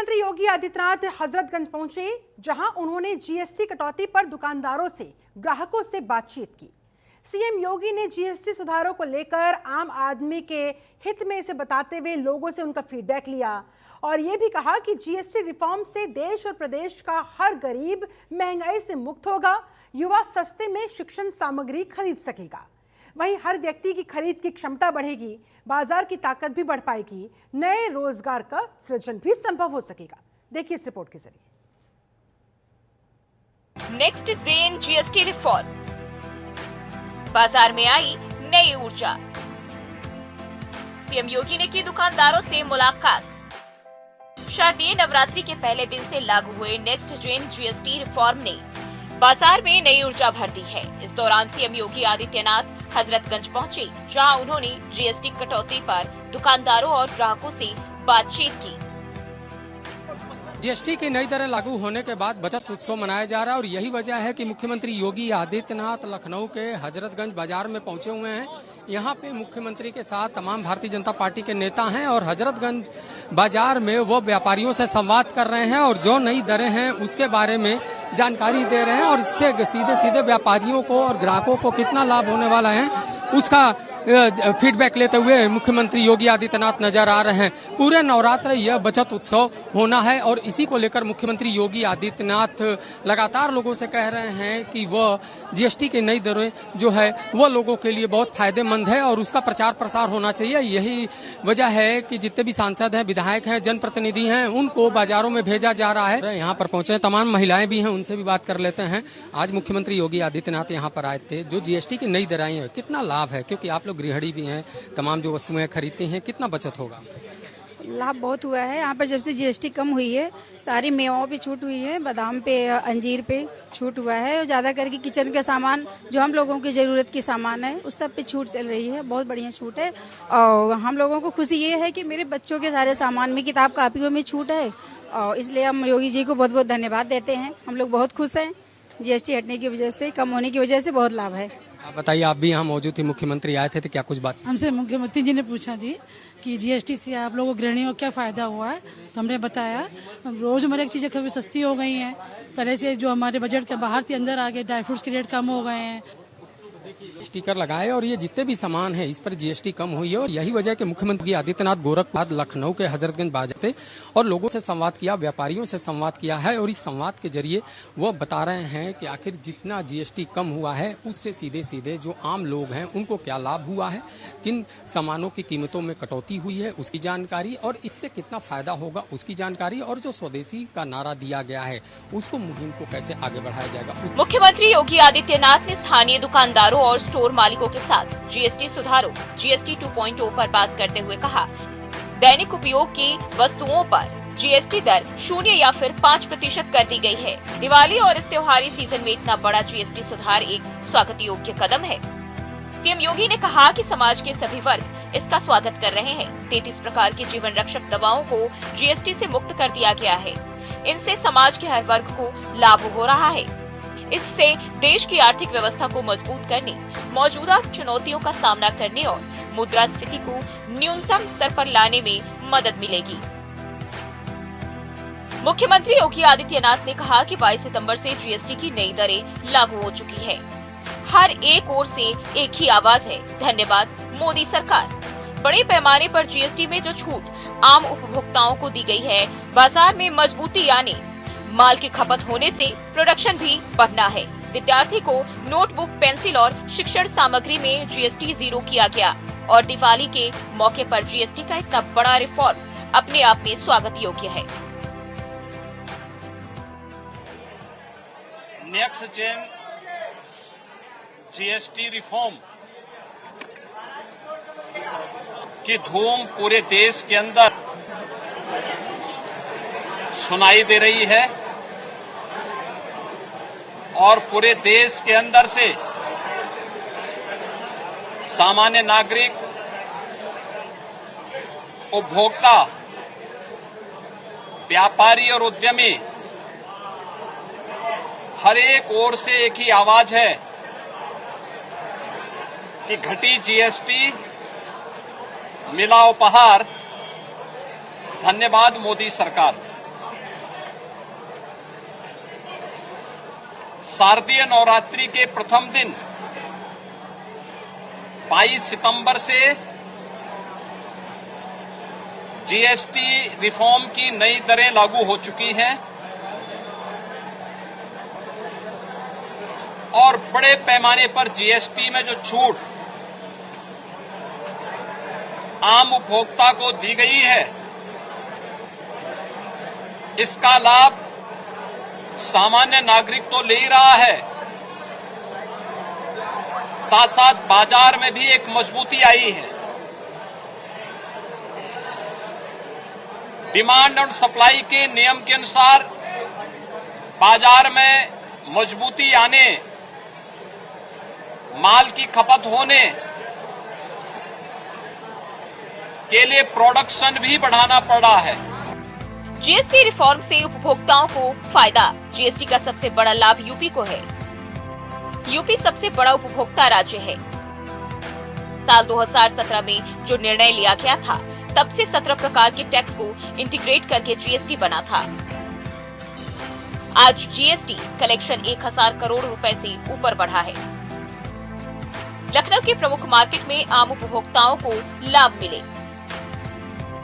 मुख्यमंत्री योगी आदित्यनाथ हजरतगंज पहुंचे, जहां उन्होंने जीएसटी कटौती पर दुकानदारों से, ग्राहकों से बातचीत की। सीएम योगी ने जीएसटी सुधारों को लेकर आम आदमी के हित में इसे बताते हुए लोगों से उनका फीडबैक लिया और ये भी कहा कि जीएसटी रिफॉर्म से देश और प्रदेश का हर गरीब महंगाई से मुक्त होगा, युवा सस्ते में शिक्षण सामग्री खरीद सकेगा। वहीं हर व्यक्ति की खरीद की क्षमता बढ़ेगी, बाजार की ताकत भी बढ़ पाएगी, नए रोजगार का सृजन भी संभव हो सकेगा। देखिए इस रिपोर्ट के जरिए। नेक्स्ट जेन जीएसटी रिफॉर्म, बाजार में आई नई ऊर्जा। सीएम योगी ने की दुकानदारों से मुलाकात। शारदीय नवरात्रि के पहले दिन से लागू हुए नेक्स्ट जेन जीएसटी रिफॉर्म ने बाजार में नई ऊर्जा भर दी है। इस दौरान सीएम योगी आदित्यनाथ हजरतगंज पहुंचे, जहां उन्होंने जीएसटी कटौती पर दुकानदारों और ग्राहकों से बातचीत की। जीएसटी की नई दरें लागू होने के बाद बचत उत्सव मनाया जा रहा है और यही वजह है कि मुख्यमंत्री योगी आदित्यनाथ लखनऊ के हजरतगंज बाजार में पहुंचे हुए हैं। यहाँ पे मुख्यमंत्री के साथ तमाम भारतीय जनता पार्टी के नेता हैं और हजरतगंज बाजार में वो व्यापारियों से संवाद कर रहे हैं और जो नई दरें हैं उसके बारे में जानकारी दे रहे हैं और इससे सीधे सीधे व्यापारियों को और ग्राहकों को कितना लाभ होने वाला है उसका फीडबैक लेते हुए मुख्यमंत्री योगी आदित्यनाथ नजर आ रहे हैं। पूरे नवरात्र यह बचत उत्सव होना है और इसी को लेकर मुख्यमंत्री योगी आदित्यनाथ लगातार लोगों से कह रहे हैं कि वह जीएसटी की नई दरें जो है वह लोगों के लिए बहुत फायदेमंद है और उसका प्रचार प्रसार होना चाहिए। यही वजह है कि जितने भी सांसद हैं, विधायक हैं, जनप्रतिनिधि हैं, उनको बाजारों में भेजा जा रहा है। यहाँ पर पहुंचे तमाम महिलाएं भी हैं, उनसे भी बात कर लेते हैं। आज मुख्यमंत्री योगी आदित्यनाथ यहाँ पर आए थे। जो जीएसटी की नई दरें हैं, कितना लाभ है, क्योंकि आप लोग गृहिणी भी हैं, तमाम जो वस्तुएं खरीदते हैं, कितना बचत होगा? लाभ बहुत हुआ है। यहाँ पर जब से जीएसटी कम हुई है, सारी मेवों पे छूट हुई है, बादाम पे, अंजीर पे छूट हुआ है और ज्यादा करके किचन के सामान जो हम लोगों की जरूरत की सामान है उस सब पे छूट चल रही है। बहुत बढ़िया छूट है और हम लोगों को खुशी ये है कि मेरे बच्चों के सारे सामान में, किताब कापियों में छूट है और इसलिए हम योगी जी को बहुत बहुत धन्यवाद देते हैं। हम लोग बहुत खुश हैं। जीएसटी हटने की वजह से, कम होने की वजह से बहुत लाभ है। आप बताइए, आप भी यहाँ मौजूद थी, मुख्यमंत्री आए थे तो क्या कुछ बात? हमसे मुख्यमंत्री जी ने पूछा जी कि जीएसटी से आप लोगों को गृहिणियों को क्या फायदा हुआ है, तो हमने बताया रोजमर्रा की चीजें काफी सस्ती हो गई हैं। पहले से जो हमारे बजट के बाहर थी अंदर आ गए, ड्राई फ्रूट्स के रेट कम हो गए हैं। स्टिकर लगाए और ये जितने भी सामान है इस पर जीएसटी कम हुई है और यही वजह है कि मुख्यमंत्री आदित्यनाथ गोरखपुर लखनऊ के हजरतगंज बाजार थे और लोगों से संवाद किया, व्यापारियों से संवाद किया है और इस संवाद के जरिए वो बता रहे हैं कि आखिर जितना जीएसटी कम हुआ है उससे सीधे सीधे जो आम लोग हैं उनको क्या लाभ हुआ है, किन सामानों की कीमतों में कटौती हुई है उसकी जानकारी और इससे कितना फायदा होगा उसकी जानकारी और जो स्वदेशी का नारा दिया गया है उसको मुहिम को कैसे आगे बढ़ाया जाएगा। मुख्यमंत्री योगी आदित्यनाथ ने स्थानीय दुकानदारों और स्टोर मालिकों के साथ जीएसटी सुधारों जीएसटी 2.0 पर बात करते हुए कहा, दैनिक उपयोग की वस्तुओं पर जीएसटी दर 0 या फिर 5% कर दी गई है। दिवाली और इस त्योहारी सीजन में इतना बड़ा जीएसटी सुधार एक स्वागत योग्य कदम है। सीएम योगी ने कहा कि समाज के सभी वर्ग इसका स्वागत कर रहे हैं। 33 प्रकार की जीवन रक्षक दवाओं को जीएसटी से मुक्त कर दिया गया है। इनसे समाज के हर वर्ग को लाभ हो रहा है। इससे देश की आर्थिक व्यवस्था को मजबूत करने, मौजूदा चुनौतियों का सामना करने और मुद्रास्फीति को न्यूनतम स्तर पर लाने में मदद मिलेगी। मुख्यमंत्री योगी आदित्यनाथ ने कहा कि 22 सितंबर से जीएसटी की नई दरें लागू हो चुकी है। हर एक ओर से एक ही आवाज है, धन्यवाद मोदी सरकार। बड़े पैमाने पर जीएसटी में जो छूट आम उपभोक्ताओं को दी गई है, बाजार में मजबूती आने, माल की खपत होने से प्रोडक्शन भी बढ़ना है। विद्यार्थी को नोटबुक, पेंसिल और शिक्षण सामग्री में जीएसटी 0 किया गया और दिवाली के मौके पर जीएसटी का इतना बड़ा रिफॉर्म अपने आप में स्वागत योग्य है। नेक्स्ट जेन जीएसटी रिफॉर्म की धूम पूरे देश के अंदर सुनाई दे रही है और पूरे देश के अंदर से सामान्य नागरिक, उपभोक्ता, व्यापारी और उद्यमी हर एक ओर से एक ही आवाज है कि घटी जीएसटी, मिला उपहार, धन्यवाद मोदी सरकार। शारदीय नवरात्रि के प्रथम दिन 22 सितंबर से जीएसटी रिफॉर्म की नई दरें लागू हो चुकी हैं और बड़े पैमाने पर जीएसटी में जो छूट आम उपभोक्ता को दी गई है, इसका लाभ सामान्य नागरिक तो ले ही रहा है, साथ साथ बाजार में भी एक मजबूती आई है। डिमांड और सप्लाई के नियम के अनुसार बाजार में मजबूती आने, माल की खपत होने के लिए प्रोडक्शन भी बढ़ाना पड़ा है। जीएसटी रिफॉर्म से उपभोक्ताओं को फायदा। जीएसटी का सबसे बड़ा लाभ यूपी को है। यूपी सबसे बड़ा उपभोक्ता राज्य है। साल 2017 में जो निर्णय लिया गया था, तब से 17 प्रकार के टैक्स को इंटीग्रेट करके जीएसटी बना था। आज जीएसटी कलेक्शन 1000 करोड़ रुपए से ऊपर बढ़ा है। लखनऊ के प्रमुख मार्केट में आम उपभोक्ताओं को लाभ मिले।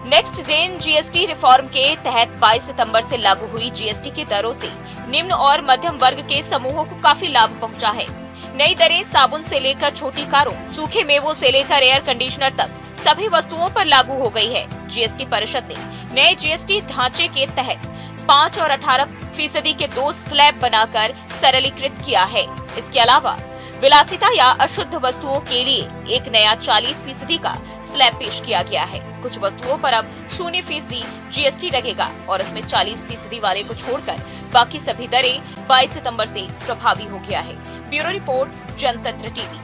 नेक्स्ट जेन जीएसटी रिफॉर्म के तहत 22 सितंबर से लागू हुई जीएसटी की दरों से निम्न और मध्यम वर्ग के समूहों को काफी लाभ पहुंचा है। नई दरें साबुन से लेकर छोटी कारों, सूखे मेवों से लेकर एयर कंडीशनर तक सभी वस्तुओं पर लागू हो गई है। जीएसटी परिषद ने नए जीएसटी ढांचे के तहत 5 और 18% के 2 स्लैब बनाकर सरलीकृत किया है। इसके अलावा विलासिता या अशुद्ध वस्तुओं के लिए एक नया 40% का स्लैब पेश किया गया है। कुछ वस्तुओं पर अब 0% जीएसटी लगेगा और इसमें 40% वाले को छोड़कर बाकी सभी दरें 22 सितंबर से प्रभावी हो गया है। ब्यूरो रिपोर्ट, जनतंत्र टीवी।